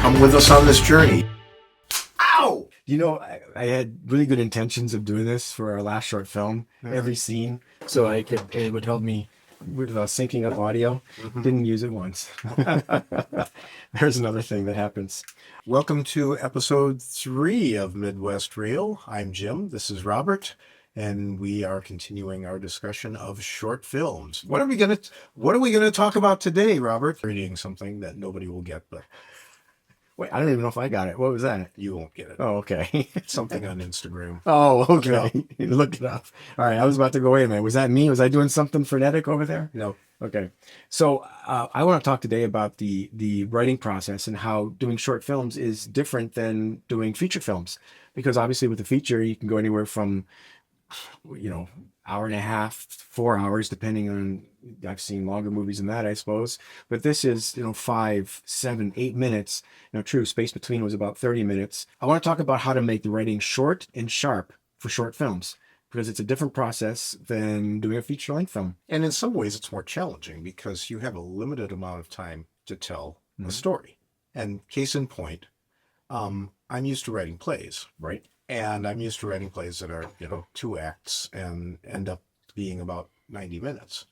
Come with us on this journey. Ow! I had really good intentions of doing this for our last short film, every scene, so it would help me with syncing up audio. Didn't use it once. There's another thing that happens. Welcome to episode 3 of Midwest Reel. I'm Jim. This is Robert, and we are continuing our discussion of short films. What are we gonna talk about today, Robert? Reading something that nobody will get, but Wait, I don't even know if I got it. What was that? you won't get it. Oh, okay. Something on Instagram. Oh, okay. Look it up. All right, I was about to go, wait a minute. Was that me? Was I doing something frenetic over there? No. Okay. So I want to talk today about the writing process and how doing short films is different than doing feature films. Because obviously with a feature, you can go anywhere from, hour and a half, 4 hours, depending on, I've seen longer movies than that, I suppose. But this is, 5, 7, 8 minutes. True, Space Between was about 30 minutes. I want to talk about how to make the writing short and sharp for short films, because it's a different process than doing a feature-length film. And in some ways, it's more challenging because you have a limited amount of time to tell a story. And case in point, I'm used to writing plays, Right. and I'm used to writing plays that are, 2 acts and end up being about 90 minutes.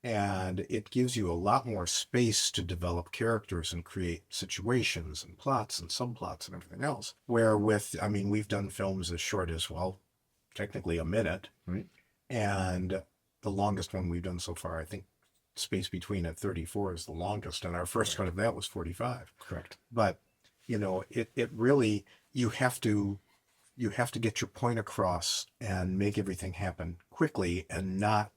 And it gives you a lot more space to develop characters and create situations and plots and subplots and everything else. Where we've done films as short as, well, technically a minute. Right. And the longest one we've done so far, I think Space Between at 34 is the longest, and our first cut of that was 45. Correct. But, it really, you have to get your point across and make everything happen quickly and not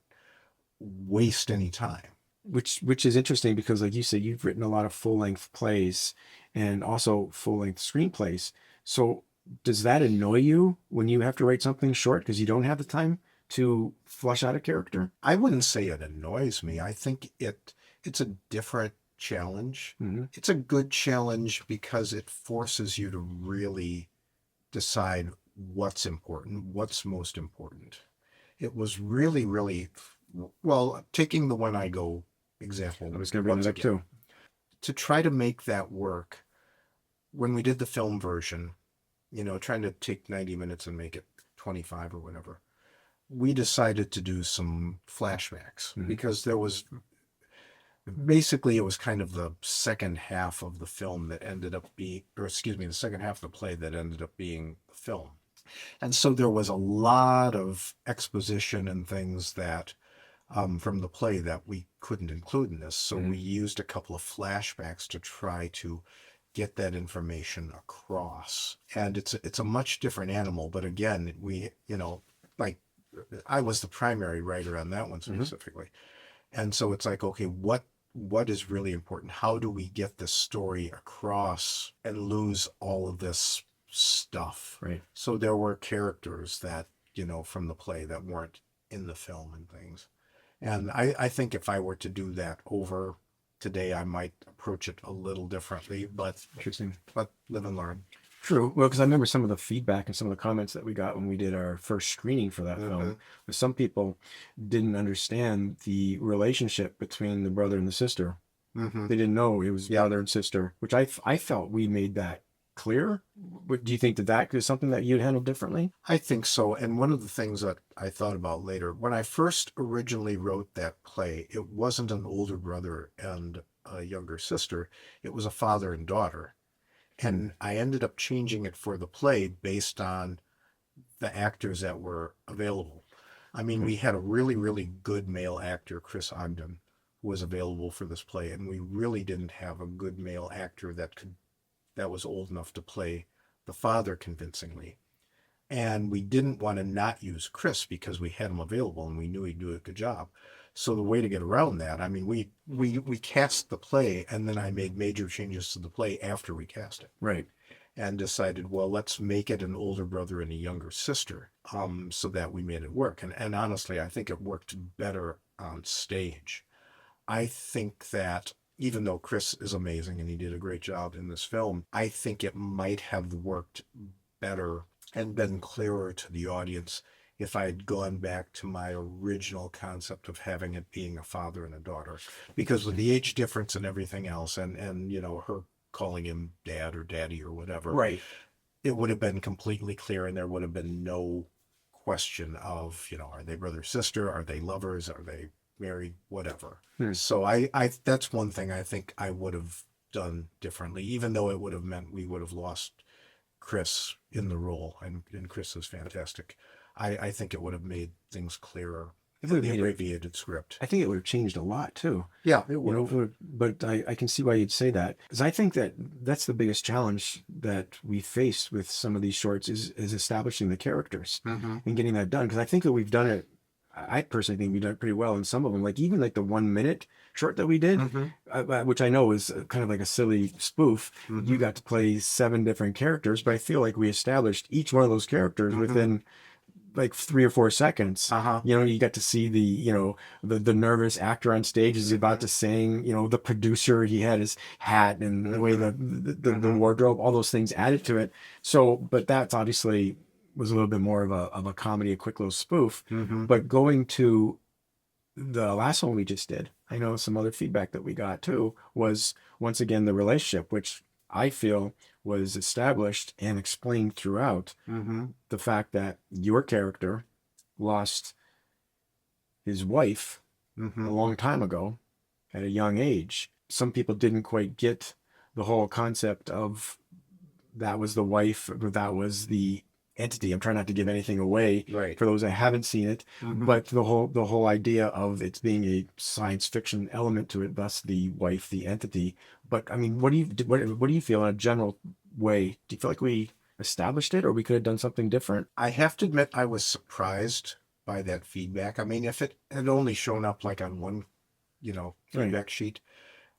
waste any time. Which is interesting because, like you said, you've written a lot of full-length plays and also full-length screenplays. So does that annoy you when you have to write something short because you don't have the time to flush out a character? I wouldn't say it annoys me. I think it's a different challenge. Mm-hmm. It's a good challenge because it forces you to really decide what's important, what's most important. It was really, really, well, taking the When I Go example. I was going to bring that up too. To try to make that work, when we did the film version, trying to take 90 minutes and make it 25 or whatever, we decided to do some flashbacks because there was, basically it was kind of the second half of the film that ended up being, the second half of the play that ended up being the film. And so there was a lot of exposition and things that, from the play that we couldn't include in this. So we used a couple of flashbacks to try to get that information across. And it's a much different animal. But again, we, like I was the primary writer on that one specifically. And so it's like, okay, what is really important? How do we get this story across and lose all of this stuff? Right. So there were characters that, from the play that weren't in the film and things. And I think if I were to do that over today, I might approach it a little differently, but Interesting. But live and learn. True. Well, because I remember some of the feedback and some of the comments that we got when we did our first screening for that film. Some people didn't understand the relationship between the brother and the sister. They didn't know it was brother and sister, which I felt we made that clear. Do you think that is something that you'd handle differently? I think so. And one of the things that I thought about later, when I first originally wrote that play, it wasn't an older brother and a younger sister. It was a father and daughter. And I ended up changing it for the play based on the actors that were available. I mean, we had a really, really good male actor, Chris Ogden, who was available for this play. And we really didn't have a good male actor that was old enough to play the father convincingly. And we didn't want to not use Chris because we had him available and we knew he'd do a good job. So the way to get around that, I mean, we cast the play and then I made major changes to the play after we cast it. Right. And decided, well, let's make it an older brother and a younger sister, so that we made it work. And honestly, I think it worked better on stage. I think that even though Chris is amazing and he did a great job in this film, I think it might have worked better and been clearer to the audience if I had gone back to my original concept of having it being a father and a daughter. Because with the age difference and everything else, and her calling him dad or daddy or whatever, Right. it would have been completely clear and there would have been no question of, are they brother sister, are they lovers, are they married, whatever. So I that's one thing I think I would have done differently, even though it would have meant we would have lost Chris in the role, and Chris is fantastic. I think it would have made things clearer It in would the have made it, abbreviated script. I think it would have changed a lot too. Yeah, it You would know, have. but I can see why you'd say that, because I think that that's the biggest challenge that we face with some of these shorts is establishing the characters and getting that done. Because I think that we've done it. I personally think we've done it pretty well in some of them. Like even like the 1 minute short that we did, which I know is kind of like a silly spoof. You got to play 7 different characters, but I feel like we established each one of those characters within like 3 or 4 seconds. You got to see the nervous actor on stage is about to sing, the producer, he had his hat and the way the wardrobe, all those things added to it. So, but that's obviously was a little bit more of a comedy, a quick little spoof. But going to the last one we just did, I know some other feedback that we got too was once again the relationship, which I feel was established and explained throughout. The fact that your character lost his wife a long time ago at a young age. Some people didn't quite get the whole concept of that was the wife, or that was the entity. I'm trying not to give anything away Right. for those that haven't seen it, but the whole idea of it being a science fiction element to it, thus the wife, the entity. But I mean, what do you feel in a general way? Do you feel like we established it, or we could have done something different? I have to admit I was surprised by that feedback. I mean, if it had only shown up like on one, feedback sheet,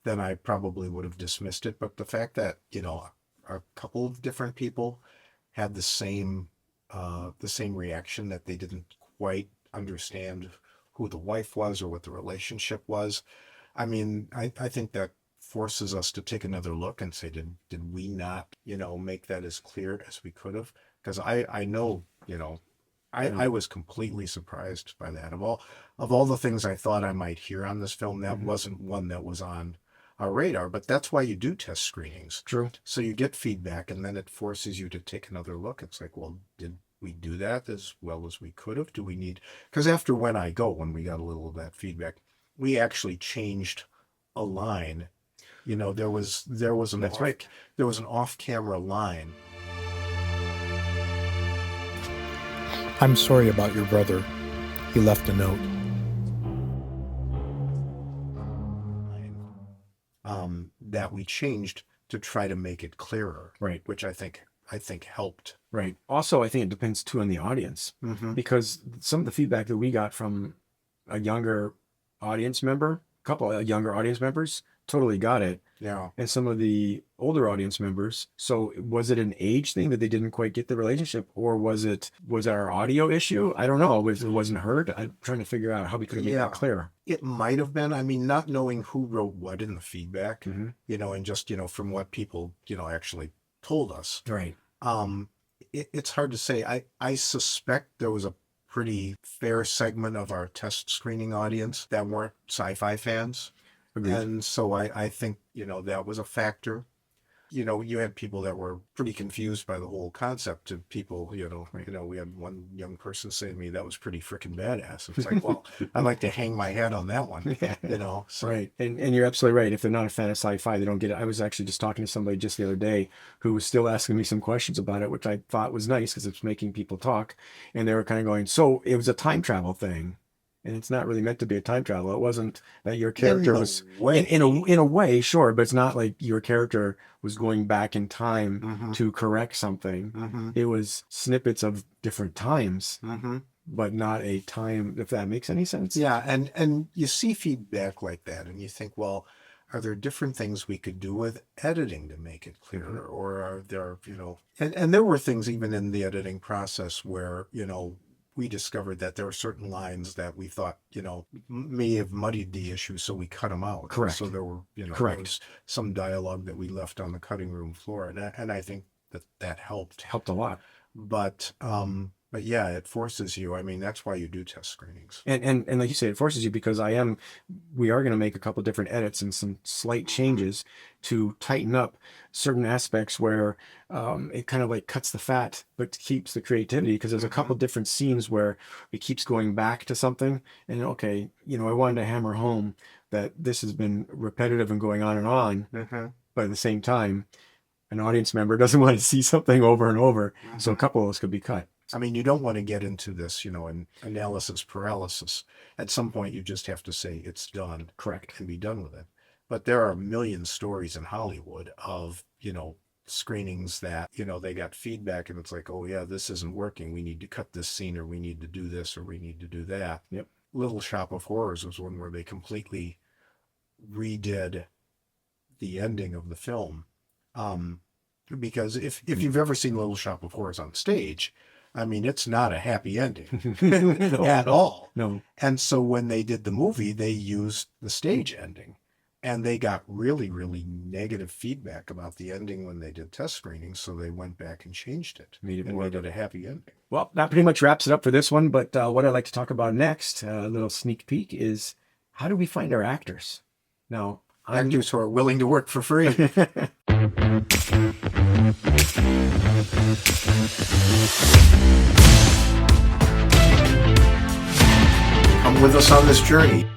then I probably would have dismissed it. But the fact that, a couple of different people had the same reaction, that they didn't quite understand who the wife was or what the relationship was. I mean, I think that forces us to take another look and say, did we not, make that as clear as we could have? Because I know, I was completely surprised by that. Of all the things I thought I might hear on this film, that wasn't one that was on our radar. But that's why you do test screenings. True. So you get feedback, and then it forces you to take another look. It's like, well, did we do that as well as we could have? Do we need? Because after When I Go, when we got a little of that feedback, we actually changed a line. There was That's right. there was an off-camera line. I'm sorry about your brother. He left a note. That we changed to try to make it clearer, Right. which I think helped. Right. Also, I think it depends too on the audience, because some of the feedback that we got from a younger audience member, a couple of younger audience members, totally got it. Yeah. And some of the older audience members. So was it an age thing that they didn't quite get the relationship, or was it our audio issue? I don't know. It wasn't heard. I'm trying to figure out how we could have made that clear. It might have been. I mean, not knowing who wrote what in the feedback, Mm-hmm. and just, from what people, actually told us. Right. It's hard to say. I suspect there was a pretty fair segment of our test screening audience that weren't sci-fi fans. Agreed. And so I think, that was a factor. You had people that were pretty confused by the whole concept. To people, we had one young person say to me, that was pretty freaking badass. It's like, well, I'd like to hang my hat on that one, So. Right. And you're absolutely right. If they're not a fan of sci-fi, they don't get it. I was actually just talking to somebody just the other day who was still asking me some questions about it, which I thought was nice because it's making people talk. And they were kind of going, so it was a time travel thing. And it's not really meant to be a time travel. It wasn't that your character was in a way, sure, but it's not like your character was going back in time to correct something. It was snippets of different times, but not a time, if that makes any sense. Yeah, and you see feedback like that, and you think, well, are there different things we could do with editing to make it clearer, or are there, and there were things even in the editing process where, we discovered that there were certain lines that we thought, may have muddied the issue, so we cut them out. Correct. So there were, Correct. there was some dialogue that we left on the cutting room floor, and I think that helped. Helped a lot. But But yeah, it forces you. I mean, that's why you do test screenings. And like you say, it forces you because we are going to make a couple different edits and some slight changes to tighten up certain aspects where it kind of like cuts the fat but keeps the creativity, because there's a couple different scenes where it keeps going back to something, and okay, I wanted to hammer home that this has been repetitive and going on and on, but at the same time, an audience member doesn't want to see something over and over, so a couple of those could be cut. I mean, you don't want to get into this, an analysis paralysis. At some point, you just have to say it's done. Correct. And be done with it. But there are a million stories in Hollywood of, screenings that, they got feedback and it's like, oh yeah, this isn't working. We need to cut this scene, or we need to do this, or we need to do that. Yep. Little Shop of Horrors was one where they completely redid the ending of the film. Because if you've ever seen Little Shop of Horrors on stage, I mean, it's not a happy ending at all. No. And so when they did the movie, they used the stage ending, and they got really, really negative feedback about the ending when they did test screenings. So they went back and changed it Made it a happy ending. Well, that pretty much wraps it up for this one. But what I'd like to talk about next, a little sneak peek, is how do we find our actors? Now, Actors who are willing to work for free. Come with us on this journey.